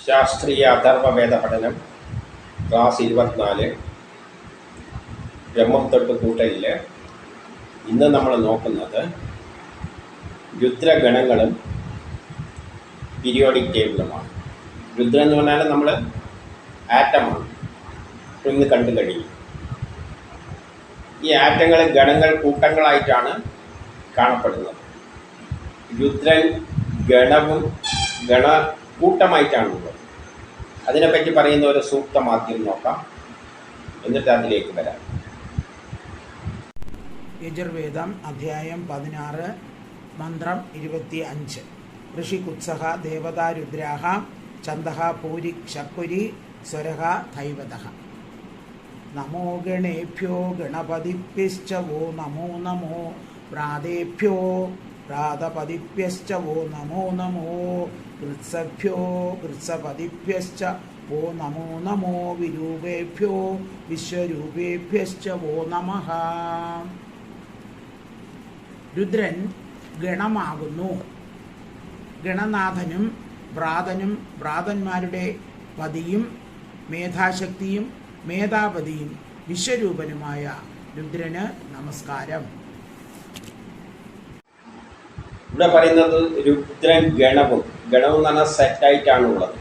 ശാസ്ത്രീയ അഥർവവേദ പഠനം ക്ലാസ് 24 ബ്രഹ്മം തൊട്ട് കൂട്ടലിൽ ഇന്ന് നമ്മൾ നോക്കുന്നത് രുദ്രഗണങ്ങളും പീരിയോഡിക് ടേബിളുമാണ്. രുദ്രം എന്ന് പറഞ്ഞാൽ നമ്മൾ ആറ്റമാണ്. ഇന്ന് കണ്ടു കഴിഞ്ഞു. ഈ ആറ്റങ്ങൾ ഗണങ്ങൾ കൂട്ടങ്ങളായിട്ടാണ് കാണപ്പെടുന്നത്. രുദ്രൻ ഗണവും ഗണകൂട്ടമായിട്ടാണുള്ളത്. അതിനെപ്പറ്റി പറയുന്ന ഒരു സൂക്തം ആദ്യം നോക്കാം, എന്നിട്ട് അതിലേക്ക് വരാം. യജുർവേദം അധ്യായം 16 മന്ത്രം 25. ഋഷികുത്സഹ ദേവതാ രുദ്രാഹ ഛന്ദഃ പൂരി ശക്കുരി സ്വരഃ ദൈവതഃ. നമോ ഗണേഭ്യോ ഗണപതിഭ്യശ്ച വോ നമോ നമോ പ്രാതേഭ്യോ പ്രാതപതിഭ്യശ്ച വോ നമോ നമോ വൃത്സഭ്യോ വൃത്സപതിഭ്യശ്ച വോ നമോ നമോ വിരൂപേഭ്യോ വിശ്വരൂപേഭ്യശ്ച വോ നമഃ. രുദ്രൻ ഗണമാകുന്നു. ഗണനാഥനും ഭ്രാതനും ഭ്രാതന്മാരുടെ പതിയും മേധാശക്തിയും മേധാപതിയും വിശ്വരൂപനുമായ രുദ്രന് നമസ്കാരം. ഇവിടെ പറയുന്നത് രുദ്രൻ ഗണവും എന്ന് പറഞ്ഞാൽ സെറ്റായിട്ടാണുള്ളത്.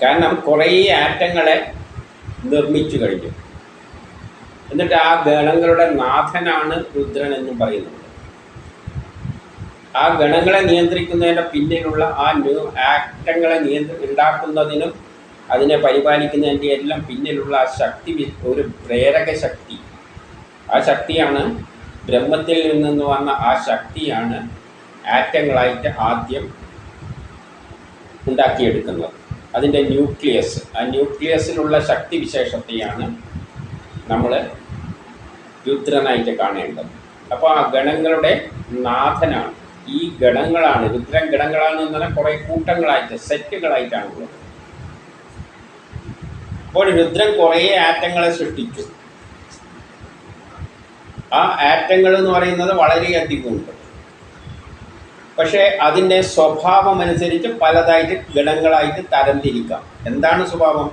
കാരണം കുറേ ആറ്റങ്ങളെ നിർമ്മിച്ചു കഴിഞ്ഞു. എന്നിട്ട് ആ ഗണങ്ങളുടെ നാഥനാണ് രുദ്രൻ എന്നും പറയുന്നത്. ആ ഗണങ്ങളെ നിയന്ത്രിക്കുന്നതിൻ്റെ പിന്നിലുള്ള ആ ആറ്റങ്ങളെ ഉണ്ടാക്കുന്നതിനും അതിനെ പരിപാലിക്കുന്നതിൻ്റെ എല്ലാം പിന്നിലുള്ള ആ ശക്തി, ഒരു പ്രേരക ശക്തി. ആ ശക്തിയാണ് ബ്രഹ്മത്തിൽ നിന്ന് വന്ന ആ ശക്തിയാണ് ആറ്റങ്ങളായിട്ട് ആദ്യം ഉണ്ടാക്കിയെടുക്കുന്നത്. അതിൻ്റെ ന്യൂക്ലിയസ്, ആ ന്യൂക്ലിയസിലുള്ള ശക്തി വിശേഷത്തെയാണ് നമ്മൾ രുദ്രനായിട്ട് കാണേണ്ടത്. അപ്പോൾ ആ ഗണങ്ങളുടെ നാഥനാണ്. ഈ ഗണങ്ങളാണ് രുദ്രൻ. ഗണങ്ങളാണെന്ന് പറഞ്ഞാൽ കുറേ കൂട്ടങ്ങളായിട്ട് സെറ്റുകളായിട്ടാണുള്ളത്. അപ്പോൾ രുദ്രൻ കുറേ ആറ്റങ്ങളെ സൃഷ്ടിച്ചു. ആ ആറ്റങ്ങൾ എന്ന് പറയുന്നത് വളരെയധികം ഉണ്ട്. പക്ഷേ അതിൻ്റെ സ്വഭാവം അനുസരിച്ച് പലതായിട്ട് ഗണങ്ങളായിട്ട് തരംതിരിക്കാം. എന്താണ് സ്വഭാവം?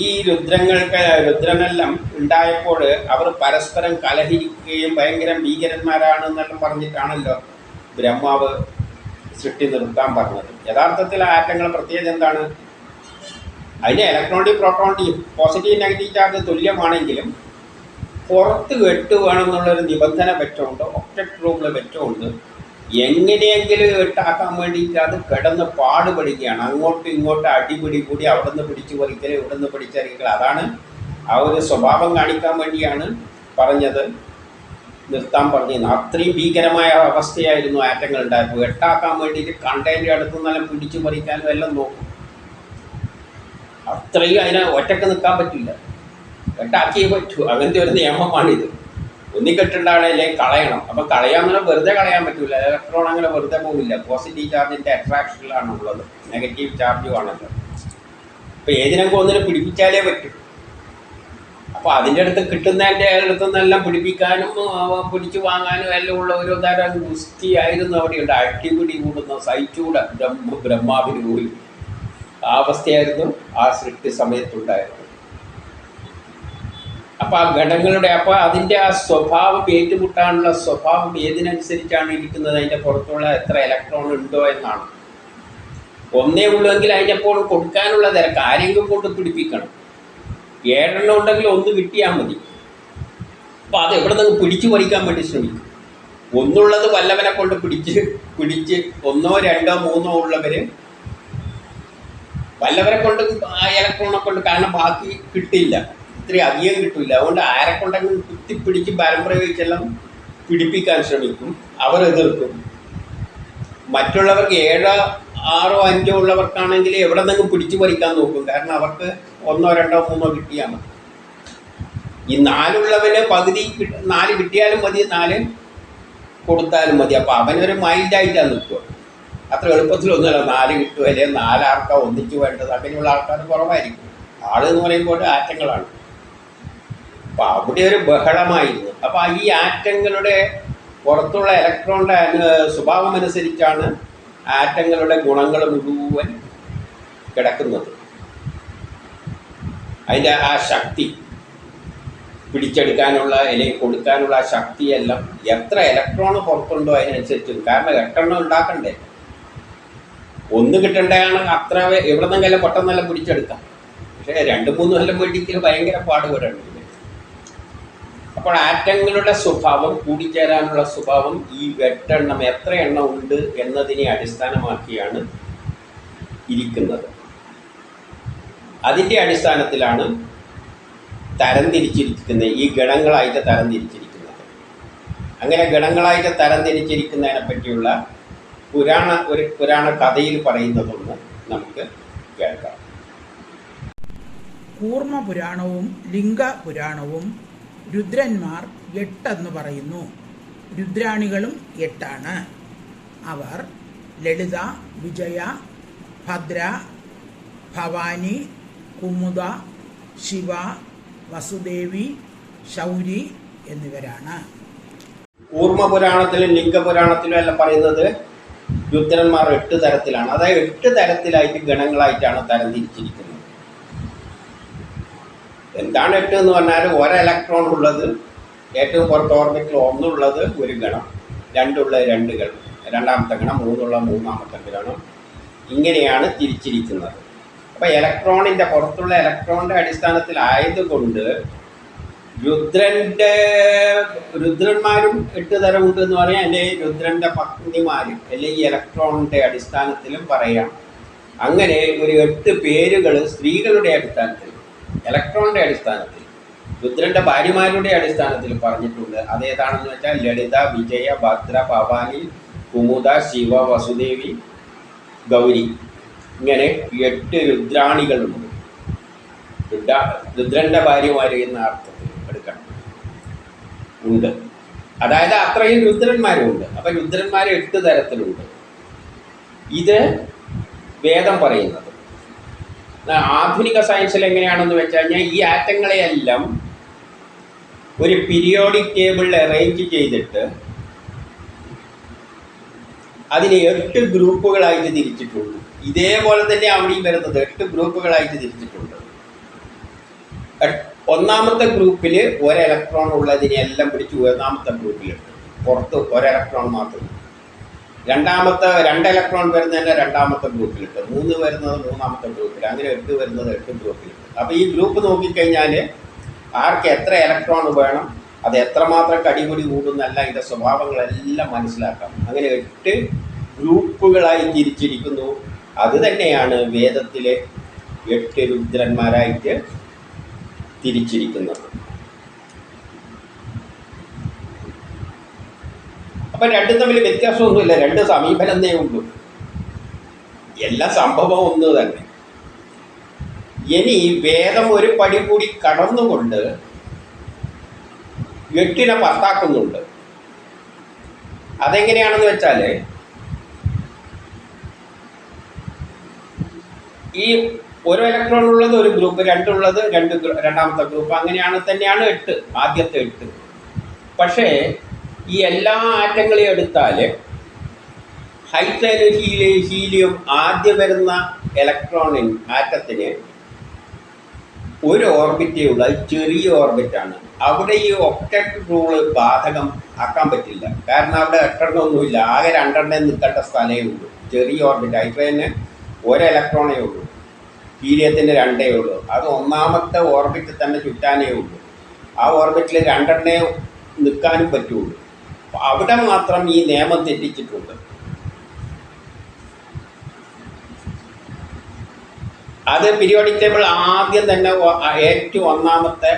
ഈ രുദ്രനെല്ലാം ഉണ്ടായപ്പോൾ അവർ പരസ്പരം കലഹിക്കുകയും ഭയങ്കര ഭീകരന്മാരാണെന്നെല്ലാം പറഞ്ഞിട്ടാണല്ലോ ബ്രഹ്മാവ് സൃഷ്ടി നിർത്താൻ പറഞ്ഞത്. യഥാർത്ഥത്തിൽ ആ ആറ്റങ്ങളുടെ പ്രത്യേകത എന്താണ്? അതിൻ്റെ electronic protonic positive negative charge തുല്യമാണെങ്കിലും പുറത്ത് കെട്ട് വേണമെന്നുള്ളൊരു നിബന്ധന വെച്ചുകൊണ്ട്, ഒബ്ജക്റ്റ് റൂമിൽ വെച്ചുകൊണ്ട് എങ്ങനെയെങ്കിലും കെട്ടാക്കാൻ വേണ്ടിയിട്ട് അത് കിടന്ന് പാടുപെടുകയാണ്. അങ്ങോട്ടും ഇങ്ങോട്ടും അടിപിടി കൂടി അവിടെ നിന്ന് പിടിച്ചു പറിക്കൽ, ഇവിടെ നിന്ന് പിടിച്ചറിയിക്കൽ. അതാണ് ആ ഒരു സ്വഭാവം കാണിക്കാൻ വേണ്ടിയാണ് പറഞ്ഞത്, നിർത്താൻ പറഞ്ഞിരുന്നു. അത്രയും ഭീകരമായ അവസ്ഥയായിരുന്നു ആറ്റങ്ങൾ ഉണ്ടായപ്പോൾ. കെട്ടാക്കാൻ വേണ്ടിയിട്ട് കണ്ടതിൻ്റെ അടുത്ത് നിന്നെല്ലാം പിടിച്ചു പറിക്കാനും എല്ലാം നോക്കും. അത്രയും അതിനെ ഒറ്റക്ക് നിൽക്കാൻ പറ്റില്ല, കെട്ടാക്കിയേ പറ്റൂ. അങ്ങനത്തെ ഒരു നിയമമാണിത്. ഒന്നിക്കെട്ടുണ്ടാകണല്ലേ കളയണം. അപ്പം കളയാമെന്നാൽ വെറുതെ കളയാൻ പറ്റില്ല. ഇലക്ട്രോൺ അങ്ങനെ വെറുതെ പോകില്ല. പോസിറ്റീവ് ചാർജിൻ്റെ അട്രാക്ഷനിലാണ് ഉള്ളത്, നെഗറ്റീവ് ചാർജും ആണല്ലോ. അപ്പോൾ ഏതിനൊക്കെ ഒന്നിനെ പിടിപ്പിച്ചാലേ പറ്റും. അപ്പോൾ അതിൻ്റെ അടുത്ത് കിട്ടുന്നതിൻ്റെ അടുത്തു നിന്നെല്ലാം പിടിപ്പിക്കാനും പിടിച്ചു വാങ്ങാനും എല്ലാം ഉള്ള ഒരു തരം ഗുസ്തിയായിരുന്നു അവിടെയുണ്ട്. അടിപിടി കൂടുന്ന സഹിച്ചുകൂടെ ബ്രഹ്മാവിന് പോയി ആ അവസ്ഥയായിരുന്നു ആ സൃഷ്ടി സമയത്തുണ്ടായിരുന്നു. അപ്പോൾ ആ ഘടകങ്ങളുടെ അതിൻ്റെ ആ സ്വഭാവം ഏറ്റുമുട്ടാനുള്ള സ്വഭാവം ഏതിനനുസരിച്ചാണ് ഇരിക്കുന്നത്, അതിൻ്റെ പുറത്തുള്ള എത്ര ഇലക്ട്രോൺ ഉണ്ടോ എന്നാണ്. ഒന്നേ ഉള്ളൂവെങ്കിൽ അതിനെപ്പോഴും കൊടുക്കാനുള്ള തിരക്ക് ആരെങ്കിലും കൊണ്ട് പിടിപ്പിക്കണം. 7 എണ്ണം ഉണ്ടെങ്കിൽ ഒന്ന് കിട്ടിയാൽ മതി. അപ്പോൾ അത് എവിടെ നിന്ന് പിടിച്ചു പറിക്കാൻ വേണ്ടി ശ്രമിക്കും. ഒന്നുള്ളത് വല്ലവനെ കൊണ്ട് പിടിച്ച് 1, 2, 3 ഉള്ളവർ വല്ലവരെ കൊണ്ട് ആ ഇലക്ട്രോണെ കൊണ്ട്, കാരണം ബാക്കി കിട്ടില്ല, ഇത്രയും അധികം കിട്ടില്ല. അതുകൊണ്ട് ആരെ കൊണ്ടെങ്കിലും കുത്തിപ്പിടിച്ച് ബലം പ്രയോഗിച്ചെല്ലാം പിടിപ്പിക്കാൻ ശ്രമിക്കും. അവർ എതിർക്കും. മറ്റുള്ളവർക്ക് 7, 6, 5 ഉള്ളവർക്കാണെങ്കിൽ എവിടെ നിന്നെങ്കിലും പിടിച്ചു പറിക്കാൻ നോക്കും. കാരണം അവർക്ക് 1, 2, 3 കിട്ടിയാൽ മതി. ഈ 4 ഉള്ളവന് പകുതി 4 കിട്ടിയാലും മതി, 4 കൊടുത്താലും മതി. അപ്പോൾ അവനൊരു മൈൻഡായിട്ടാണ് നിൽക്കുക. അത്ര എളുപ്പത്തിലൊന്നുമല്ല 4 കിട്ടുക, അല്ലെങ്കിൽ 4 ആൾക്കാർ ഒന്നിച്ചു വേണ്ടത്. അങ്ങനെയുള്ള ആൾക്കാർ കുറവായിരിക്കും. ആളെന്ന് പറയുമ്പോൾ ആറ്റങ്ങളാണ്. അപ്പോൾ അവിടെ ഒരു ബഹളമായിരുന്നു. അപ്പോൾ ഈ ആറ്റങ്ങളുടെ പുറത്തുള്ള ഇലക്ട്രോണിൻ്റെ സ്വഭാവം അനുസരിച്ചാണ് ആറ്റങ്ങളുടെ ഗുണങ്ങൾ മുഴുവൻ കിടക്കുന്നത്. അതിൻ്റെ ആ ശക്തി പിടിച്ചെടുക്കാനുള്ള അല്ലെങ്കിൽ കൊടുക്കാനുള്ള ആ ശക്തിയെല്ലാം എത്ര ഇലക്ട്രോൺ പുറത്തുണ്ടോ അതിനനുസരിച്ച്. കാരണം 8 ഉണ്ടാക്കണ്ടേ, ഒന്ന് കിട്ടേണ്ടതാണ്. അത്ര എവിടെ നിന്നെങ്കിലും പെട്ടെന്നെല്ലാം പിടിച്ചെടുക്കാം. പക്ഷേ 2-3 കൊല്ലം വേണ്ടിക്കൽ ഭയങ്കര പാടുപെടുന്നുണ്ട്. അപ്പോൾ ആറ്റങ്ങളുടെ സ്വഭാവം, കൂടിച്ചേരാനുള്ള സ്വഭാവം ഈ 8 എണ്ണം എത്ര എണ്ണം ഉണ്ട് എന്നതിനെ അടിസ്ഥാനമാക്കിയാണ് ഇരിക്കുന്നത്. അതിൻ്റെ അടിസ്ഥാനത്തിലാണ് തരംതിരിച്ചിരിക്കുന്നത്, ഈ ഗണങ്ങളായിട്ട് തരംതിരിച്ചിരിക്കുന്നത്. അങ്ങനെ ഗണങ്ങളായിട്ട് തരംതിരിച്ചിരിക്കുന്നതിനെ പറ്റിയുള്ള ഒരു പുരാണ കഥയിൽ പറയുന്നതൊന്ന് നമുക്ക് കേൾക്കാം. കൂർമ്മ പുരാണവും ലിംഗ പുരാണവും രുദ്രന്മാർ 8 എന്ന് പറയുന്നു. രുദ്രാണികളും 8 അവർ ലളിത, വിജയ, ഭദ്ര, ഭവാനി, കുമുദ, ശിവ, വസുദേവി, ശൗരി എന്നിവരാണ്. കൂർമ്മപുരാണത്തിലും ലിംഗപുരാണത്തിലും എല്ലാം പറയുന്നത് രുദ്രന്മാർ 8 തരത്തിലാണ്. അതായത് 8 തരത്തിലായിട്ട് ഗണങ്ങളായിട്ടാണ് തരംതിരിച്ചിരിക്കുന്നത്. എന്താണ് 8 എന്ന് പറഞ്ഞാൽ, 1 ഇലക്ട്രോൺ ഉള്ളത്, ഏറ്റവും പുറത്ത് ഓർബിറ്റിൽ 1 ഉള്ളത് ഒരു ഗണം, 2 ഉള്ള 2 ഗണം, രണ്ടാമത്തെ ഗണം, 3 ഉള്ള മൂന്നാമത്തെ ഗണം, ഇങ്ങനെയാണ് തിരിച്ചിരിക്കുന്നത്. അപ്പോൾ ഇലക്ട്രോണിൻ്റെ പുറത്തുള്ള ഇലക്ട്രോണിൻ്റെ അടിസ്ഥാനത്തിലായതുകൊണ്ട് രുദ്രന്മാരും 8 തരമുണ്ട് എന്ന് പറയാം. അല്ലെങ്കിൽ രുദ്രൻ്റെ പത്നിമാരും, അല്ലെങ്കിൽ ഇലക്ട്രോണിൻ്റെ അടിസ്ഥാനത്തിലും പറയാം. അങ്ങനെ ഒരു 8 പേരുകൾ സ്ത്രീകളുടെ അടിസ്ഥാനത്തിൽ, ഇലക്ട്രോണിൻ്റെ അടിസ്ഥാനത്തിൽ, രുദ്രൻ്റെ ഭാര്യമാരുടെ അടിസ്ഥാനത്തിൽ പറഞ്ഞിട്ടുണ്ട്. അതേതാണെന്ന് വെച്ചാൽ ലളിത, വിജയ, ഭദ്ര, ഭവാനി, കുമുദ, ശിവ, വസുദേവി, ഗൗരി, ഇങ്ങനെ 8 രുദ്രാണികളുണ്ട്. രുദ്രൻ്റെ ഭാര്യമാർ എന്ന അർത്ഥത്തിൽ എടുക്കണം ഉണ്ട്. അതായത് അത്രയും രുദ്രന്മാരുമുണ്ട്. അപ്പം രുദ്രന്മാർ 8 തരത്തിലുണ്ട്. ഇത് വേദം പറയുന്നത്. ആധുനിക സയൻസിൽ എങ്ങനെയാണെന്ന് വെച്ച് കഴിഞ്ഞാൽ, ഈ ആറ്റങ്ങളെയെല്ലാം ഒരു പീരിയോഡിക് ടേബിളിൽ അറേഞ്ച് ചെയ്തിട്ട് അതിനെ 8 ഗ്രൂപ്പുകളായിട്ട് തിരിച്ചിട്ടുണ്ട്. ഇതേപോലെ തന്നെ അവിടെയും വരുന്നത് 8 ഗ്രൂപ്പുകളായിട്ട് തിരിച്ചിട്ടുണ്ട്. ഒന്നാമത്തെ ഗ്രൂപ്പിൽ 1 ഇലക്ട്രോൺ ഉള്ളതിനെ എല്ലാം പിടിച്ച് 1ാമത്തെ ഗ്രൂപ്പിലിട്ട്, പുറത്ത് 1 ഇലക്ട്രോൺ മാത്രം. 2 ഇലക്ട്രോൺ വരുന്നതിൻ്റെ 2ാമത്തെ ഗ്രൂപ്പിലിട്ട്, 3 വരുന്നത് 3ാമത്തെ ഗ്രൂപ്പിൽ, അങ്ങനെ 8 വരുന്നത് 8 ഗ്രൂപ്പിലിട്ട്. അപ്പോൾ ഈ ഗ്രൂപ്പ് നോക്കിക്കഴിഞ്ഞാൽ ആർക്ക് എത്ര ഇലക്ട്രോൺ വേണം, അത് എത്രമാത്രം കടിപിടി കൂടുന്നല്ല, ഇതിൻ്റെ സ്വഭാവങ്ങളെല്ലാം മനസ്സിലാക്കാം. അങ്ങനെ 8 ഗ്രൂപ്പുകളായി തിരിച്ചിരിക്കുന്നു. അത് തന്നെയാണ് വേദത്തിലെ 8 രുദ്രന്മാരായിട്ട് തിരിച്ചിരിക്കുന്നത്. അപ്പം രണ്ടും തമ്മിൽ വ്യത്യാസമൊന്നുമില്ല, 2 സമീപനമേ ഉള്ളൂ. എല്ലാ സംഭവം ഒന്ന് തന്നെ. ഇനി വേദം ഒരു പടി കൂടി കടന്നുകൊണ്ട് 8നെ 10 അതെങ്ങനെയാണെന്ന് വെച്ചാൽ, ഈ 1 ഇലക്ട്രോൺ ഉള്ളത് ഒരു ഗ്രൂപ്പ്, 2 ഉള്ളത് 2 രണ്ടാമത്തെ ഗ്രൂപ്പ്, അങ്ങനെയാണ് തന്നെയാണ് 8 ആദ്യത്തെ 8. പക്ഷേ ഈ എല്ലാ ആറ്റങ്ങളെയും എടുത്താൽ ഹൈഡ്രജൻ, ഹീലിയം ആദ്യം വരുന്ന ആറ്റത്തിന് ഒരു ഓർബിറ്റേ ഉള്ളൂ. അത് ചെറിയ ഓർബിറ്റാണ്. അവിടെ ഈ ഒക്ടറ്റ് റൂള് ബാധകം ആക്കാൻ പറ്റില്ല. കാരണം അവിടെ 8 ഒന്നുമില്ല, ആകെ 2 നിൽക്കേണ്ട സ്ഥലമേ ഉള്ളൂ. ചെറിയ ഓർബിറ്റ്. ഹൈഡ്രജന് 1 ഇലക്ട്രോണേ ഉള്ളൂ, ഹീലിയത്തിന് 2 ഉള്ളൂ. അത് 1ാമത്തെ ഓർബിറ്റിൽ തന്നെ ചുറ്റാനേ ഉള്ളൂ. ആ ഓർബിറ്റിൽ 2 നിൽക്കാനും പറ്റുള്ളൂ. അവിടെ മാത്രം ഈ നിയമം തെറ്റിച്ചിട്ടുണ്ട്. അത് പീരിയോഡിക് ടേബിൾ ആദ്യം തന്നെ ഏറ്റവും 1ാമത്തെ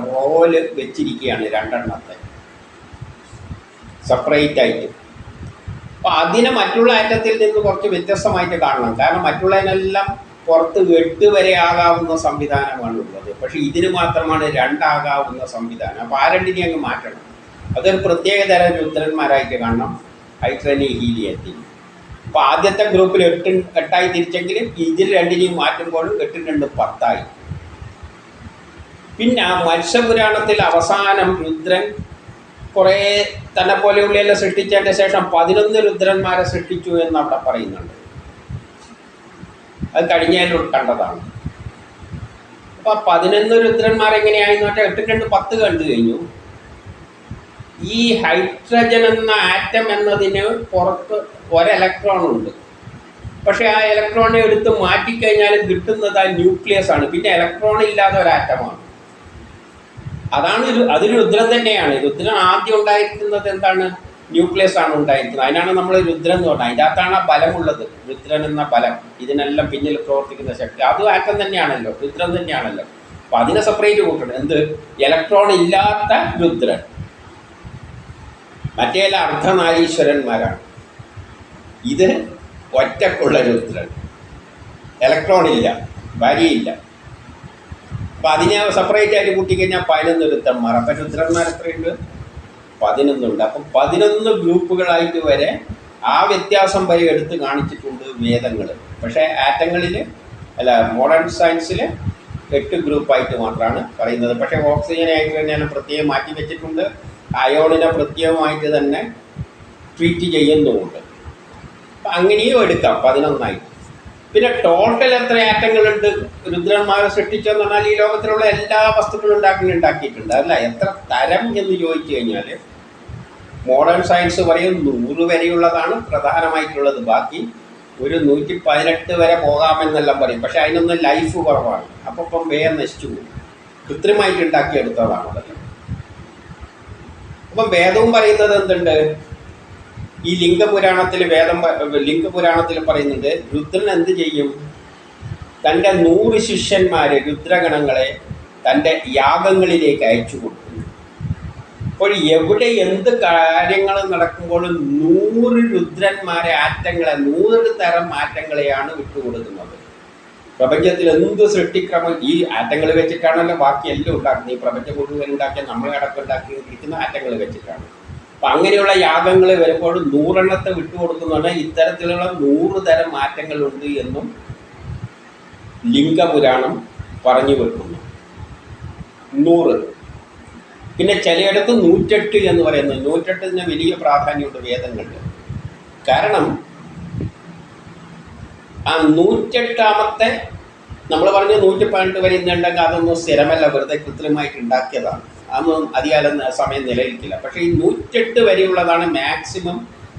റോല് വെച്ചിരിക്കുകയാണ്, 2 സെപ്പറേറ്റ് ആയിട്ട്. അപ്പോൾ അതിനെ മറ്റുള്ള ആറ്റത്തിൽ നിന്ന് കുറച്ച് വ്യത്യസ്തമായിട്ട് കാണണം. കാരണം മറ്റുള്ളതിനെല്ലാം പുറത്ത് 8 വരെ ആകാവുന്ന സംവിധാനമാണുള്ളത്. പക്ഷേ ഇതിന് മാത്രമാണ് 2 ആകാവുന്ന സംവിധാനം. അപ്പോൾ ആ 2നെ അങ്ങ് മാറ്റണം. അതൊരു പ്രത്യേക തരം രുദ്രന്മാരായിട്ട് കാണണം, ഹൈഡ്രജൻ, ഹീലിയത്തിൽ. അപ്പോൾ ആദ്യത്തെ ഗ്രൂപ്പിൽ 8 തിരിച്ചെങ്കിലും ഇതിൽ 2നെയും മാറ്റുമ്പോഴും 8 2 10. പിന്നെ മത്സ്യപുരാണത്തിൽ അവസാനം രുദ്രൻ കുറേ തന്നെ പോലെയുള്ളതെല്ലാം സൃഷ്ടിച്ചതിൻ്റെ ശേഷം 11 രുദ്രന്മാരെ സൃഷ്ടിച്ചു എന്ന് അവിടെ പറയുന്നുണ്ട്. അത് കഴിഞ്ഞാലും കണ്ടതാണ്. അപ്പോൾ 11 രുദ്രന്മാരെങ്ങനെയായെന്ന് വെച്ചാൽ 8 2 10 കണ്ടു കഴിഞ്ഞു. ഈ ഹൈഡ്രജൻ എന്ന ആറ്റം എന്നതിന് പുറത്ത് ഒരെലക്ട്രോൺ ഉണ്ട്. പക്ഷേ ആ ഇലക്ട്രോണിനെ എടുത്ത് മാറ്റിക്കഴിഞ്ഞാൽ കിട്ടുന്നത് ആ ന്യൂക്ലിയസ് ആണ്. പിന്നെ ഇലക്ട്രോൺ ഇല്ലാതെ ഒരാറ്റമാണ്. അതാണ് അത് രുദ്രൻ തന്നെയാണ്. രുദ്രൻ ആദ്യം ഉണ്ടായിരിക്കുന്നത് എന്താണ്? ന്യൂക്ലിയസ് ആണ് ഉണ്ടായിരിക്കുന്നത്. അതിനാണ് നമ്മൾ രുദ്രൻ എന്ന് പറഞ്ഞത്. അതിൻ്റെ അകത്താണ് ആ ബലമുള്ളത്. രുദ്രൻ എന്ന ബലം, ഇതിനെല്ലാം പിന്നിൽ പ്രവർത്തിക്കുന്ന ശക്തി, അതും ആറ്റം തന്നെയാണല്ലോ, രുദ്രൻ തന്നെയാണല്ലോ. അപ്പം അതിനെ സെപ്പറേറ്റ് കൂട്ടണം. എന്ത്? ഇലക്ട്രോൺ ഇല്ലാത്ത രുദ്രൻ. മറ്റേ അർദ്ധനാരീശ്വരന്മാരാണ്. ഇത് ഒറ്റക്കുള്ള രുദ്രൻ, ഇലക്ട്രോൺ ഇല്ല, ഭാര്യയില്ല. അപ്പം അതിനെ സെപ്പറേറ്റ് ആയിട്ട് കൂട്ടിക്കഴിഞ്ഞാൽ 11 രുദ്രന്മാർ. അപ്പം രുദ്രന്മാർ എത്രയുണ്ട്? 11 ഉണ്ട്. അപ്പം 11 ഗ്രൂപ്പുകളായിട്ട് വരെ ആ വ്യത്യാസം വരെ എടുത്ത് കാണിച്ചിട്ടുണ്ട് വേദങ്ങൾ. പക്ഷേ ആറ്റങ്ങളിൽ മോഡേൺ സയൻസിൽ 8 ഗ്രൂപ്പായിട്ട് മാത്രമാണ് പറയുന്നത്. പക്ഷേ ഓക്സിജൻ ഹൈഡ്രജനെ പ്രത്യേകം മാറ്റി വെച്ചിട്ടുണ്ട്. അയോണിനെ പ്രത്യേകമായിട്ട് തന്നെ ട്രീറ്റ് ചെയ്യുന്നുമുണ്ട്. അപ്പം അങ്ങനെയും എടുക്കാം 11 പിന്നെ ടോട്ടൽ എത്ര ആറ്റങ്ങളുണ്ട് രുദ്രന്മാരെ സൃഷ്ടിച്ചെന്ന് പറഞ്ഞാൽ ഈ ലോകത്തിലുള്ള എല്ലാ വസ്തുക്കളും ഉണ്ടാക്കിയിട്ടുണ്ട്. അല്ല, എത്ര തരം എന്ന് ചോദിച്ചു കഴിഞ്ഞാൽ മോഡേൺ സയൻസ് പറയും 100 വരെയുള്ളതാണ് പ്രധാനമായിട്ടുള്ളത്. ബാക്കി ഒരു 118 വരെ പോകാമെന്നെല്ലാം പറയും. പക്ഷെ അതിനൊന്നും ലൈഫ് കുറവാണ്. അപ്പം വേഗം നശിച്ചു പോകും. കൃത്രിമമായിട്ട് ഉണ്ടാക്കിയെടുത്തതാണ് അതൊക്കെ. അപ്പം വേദവും പറയുന്നത് എന്തുണ്ട്? ഈ ലിംഗപുരാണത്തിൽ ലിംഗപുരാണത്തിൽ പറയുന്നുണ്ട്, രുദ്രൻ എന്ത് ചെയ്യും? തൻ്റെ 100 ശിഷ്യന്മാരെ, രുദ്രഗണങ്ങളെ തൻ്റെ യാഗങ്ങളിലേക്ക് അയച്ചു കൊടുക്കുന്നു. അപ്പോൾ എവിടെ എന്ത് കാര്യങ്ങൾ നടക്കുമ്പോഴും 100 രുദ്രന്മാരെ, ആറ്റങ്ങളെ, 100 തരം ആറ്റങ്ങളെയാണ് വിട്ടുകൊടുക്കുന്നത്. പ്രപഞ്ചത്തിൽ എന്ത് സൃഷ്ടിക്രമം ഈ ആറ്റങ്ങൾ വെച്ചിട്ടാണല്ലോ ബാക്കി എല്ലാം ഉണ്ടാക്കുന്നത്. ഈ പ്രപഞ്ചം മുഴുവൻ ഉണ്ടാക്കിയ നമ്മൾ ഇരിക്കുന്ന ആറ്റങ്ങൾ വെച്ചിട്ടാണ്. അപ്പം അങ്ങനെയുള്ള യാഗങ്ങൾ വരുമ്പോൾ 100 എണ്ണത്തെ വിട്ടുകൊടുക്കുന്നതാണ്. ഇത്തരത്തിലുള്ള 100 തരം മാറ്റങ്ങളുണ്ട് എന്നും ലിംഗപുരാണം പറഞ്ഞു വെക്കുന്നു. 100. പിന്നെ ചിലയിടത്ത് 108 എന്ന് പറയുന്നത്. 108ന് വലിയ പ്രാധാന്യമുണ്ട് വേദങ്ങളിൽ. കാരണം ആ 108ാമത്തെ നമ്മൾ പറഞ്ഞ 118 വരെ ഇന്നുണ്ടെങ്കിൽ അതൊന്നും സ്ഥിരമല്ല, വെറുതെ കൃത്രിമമായിട്ട് ഉണ്ടാക്കിയതാണ്. അതൊന്നും അധികാലം സമയം നിലനിൽക്കില്ല. പക്ഷേ ഈ 108 വരെയുള്ളതാണ് മാക്സിമം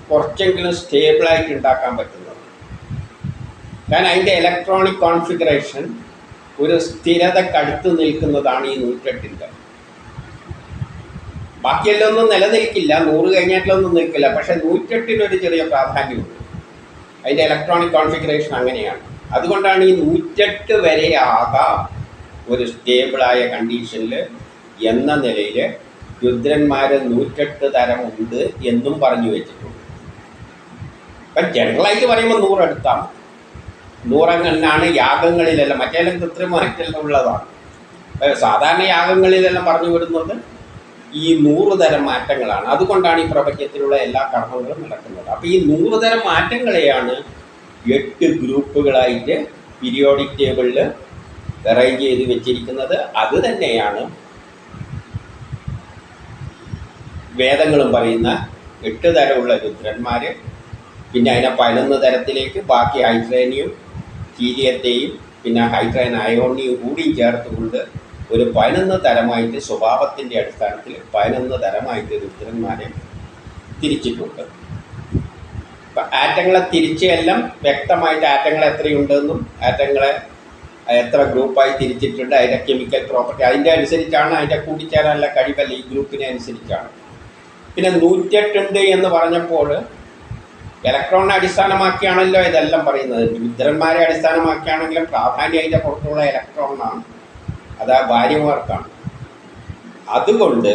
കുറച്ചെങ്കിലും സ്റ്റേബിളായിട്ട് ഉണ്ടാക്കാൻ പറ്റുന്നത്. കാരണം അതിൻ്റെ ഇലക്ട്രോണിക് കോൺഫിഗറേഷൻ ഒരു സ്ഥിരതക്കടുത്ത് നിൽക്കുന്നതാണ് ഈ 108ൻ്റെ. ബാക്കിയെല്ലാം ഒന്നും നിലനിൽക്കില്ല, 100 കഴിഞ്ഞിട്ടൊന്നും നിൽക്കില്ല. പക്ഷേ 108-നൊരു ചെറിയ പ്രാധാന്യമുണ്ട്. അതിൻ്റെ ഇലക്ട്രോണിക് കോൺഫിഗറേഷൻ അങ്ങനെയാണ്. അതുകൊണ്ടാണ് ഈ 108 വരെ ആകാം ഒരു സ്റ്റേബിളായ കണ്ടീഷനിൽ എന്ന നിലയിൽ രുദ്രന്മാർ 108 തരമുണ്ട് എന്നും പറഞ്ഞു വെച്ചിട്ടുണ്ട്. അപ്പം ജനറലായിട്ട് പറയുമ്പോൾ 100 എടുത്താണ്. 100 എന്നാണ് യാഗങ്ങളിലെല്ലാം, മറ്റേതെല്ലാം കൃത്രിമമായിട്ടെല്ലാം ഉള്ളതാണ്. സാധാരണ യാഗങ്ങളിലെല്ലാം പറഞ്ഞു വിടുന്നത് ഈ 100 തരം മാറ്റങ്ങളാണ്. അതുകൊണ്ടാണ് ഈ പ്രപഞ്ചത്തിലുള്ള എല്ലാ കർമ്മങ്ങളും നടക്കുന്നത്. അപ്പോൾ ഈ 100 തരം മാറ്റങ്ങളെയാണ് 8 ഗ്രൂപ്പുകളായിട്ട് പീരിയോഡിക് ടേബിളിൽ അറേഞ്ച് ചെയ്ത് വെച്ചിരിക്കുന്നത്. അത് തന്നെയാണ് വേദങ്ങളും പറയുന്ന 8 തരമുള്ള രുദ്രന്മാർ. പിന്നെ അതിനെ 11 തരത്തിലേക്ക് ബാക്കി ഹൈഡ്രേനിയും ഹീലിയത്തെയും പിന്നെ ഹൈഡ്രജൻ അയോണിയും കൂടി ചേർത്തുകൊണ്ട് ഒരു 11 തരമായിട്ട് സ്വഭാവത്തിൻ്റെ അടിസ്ഥാനത്തിൽ 11 തരമായിട്ട് രുദ്രന്മാരെ തിരിച്ചിട്ടുണ്ട്. അപ്പം ആറ്റങ്ങളെ തിരിച്ച് എല്ലാം വ്യക്തമായിട്ട് ആറ്റങ്ങൾ എത്രയുണ്ടെന്നും ആറ്റങ്ങളെ എത്ര ഗ്രൂപ്പായി തിരിച്ചിട്ടുണ്ട്, അതിൻ്റെ കെമിക്കൽ പ്രോപ്പർട്ടി അതിൻ്റെ അനുസരിച്ചാണ്, അതിൻ്റെ കൂട്ടിച്ചേരാനുള്ള കഴിവല്ല ഈ ഗ്രൂപ്പിനെ അനുസരിച്ചാണ്. പിന്നെ 108 ഉണ്ട് എന്ന് പറഞ്ഞപ്പോൾ ഇലക്ട്രോണിനെ അടിസ്ഥാനമാക്കിയാണല്ലോ ഇതെല്ലാം പറയുന്നത്. രുദ്രന്മാരെ അടിസ്ഥാനമാക്കിയാണെങ്കിലും പ്രാധാന്യം അതിൻ്റെ പുറത്തുള്ള ഇലക്ട്രോണാണ്, അത് ആ ഭാര്യമാർക്കാണ്. അതുകൊണ്ട്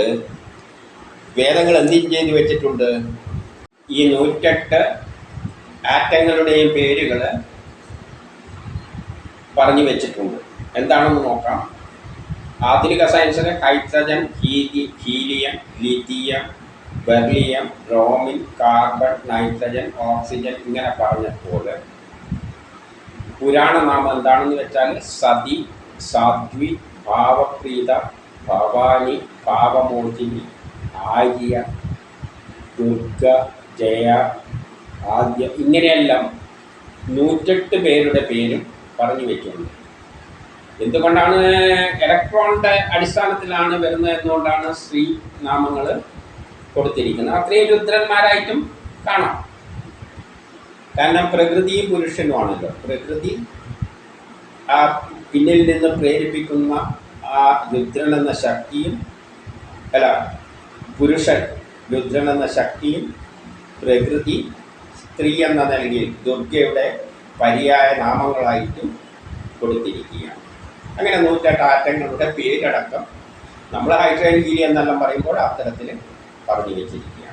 വേദങ്ങൾ എന്തും ചെയ്ത് വെച്ചിട്ടുണ്ട്, ഈ 108 ആറ്റങ്ങളുടെയും പേരുകൾ പറഞ്ഞു വെച്ചിട്ടുണ്ട്. എന്താണെന്ന് നോക്കാം. ആധുനിക സയൻസിന് hydrogen, helium, lithium, beryllium, bromine, carbon, nitrogen, oxygen ഇങ്ങനെ പറഞ്ഞപ്പോൾ പുരാണനാമം എന്താണെന്ന് വെച്ചാൽ സതി, സാധ്വി, ഭാവപ്രീത, ഭവാനി, പാപമോചിനി, ആര്യ, ദുർഗ, ജയ, ആദ്യ ഇങ്ങനെയെല്ലാം 108 പേരുടെ പേരും പറഞ്ഞു വെക്കുന്നത്. എന്തുകൊണ്ടാണ് ഇലക്ട്രോണിൻ്റെ അടിസ്ഥാനത്തിലാണ് വരുന്നത് എന്നുകൊണ്ടാണ് സ്ത്രീ നാമങ്ങൾ കൊടുത്തിരിക്കുന്നത്. അത്രയും രുദ്രന്മാരായിട്ടും കാണാം. കാരണം പ്രകൃതിയും പുരുഷനുമാണല്ലോ. പ്രകൃതി ആ പിന്നിൽ നിന്ന് പ്രേരിപ്പിക്കുന്ന ആ രുദ്രൻ എന്ന ശക്തിയും, അല്ല പുരുഷൻ രുദ്രൻ എന്ന ശക്തിയും, പ്രകൃതി സ്ത്രീ എന്ന നിലയിൽ ദുർഗയുടെ പര്യായ നാമങ്ങളായിട്ടും കൊടുത്തിരിക്കുകയാണ്. അങ്ങനെ 108 ആറ്റങ്ങളുടെ പേരടക്കം നമ്മൾ ഹൈഡ്രജൻ ഹീലിയം എന്നെല്ലാം പറയുമ്പോൾ അത്തരത്തിൽ പറഞ്ഞു വെച്ചിരിക്കുക.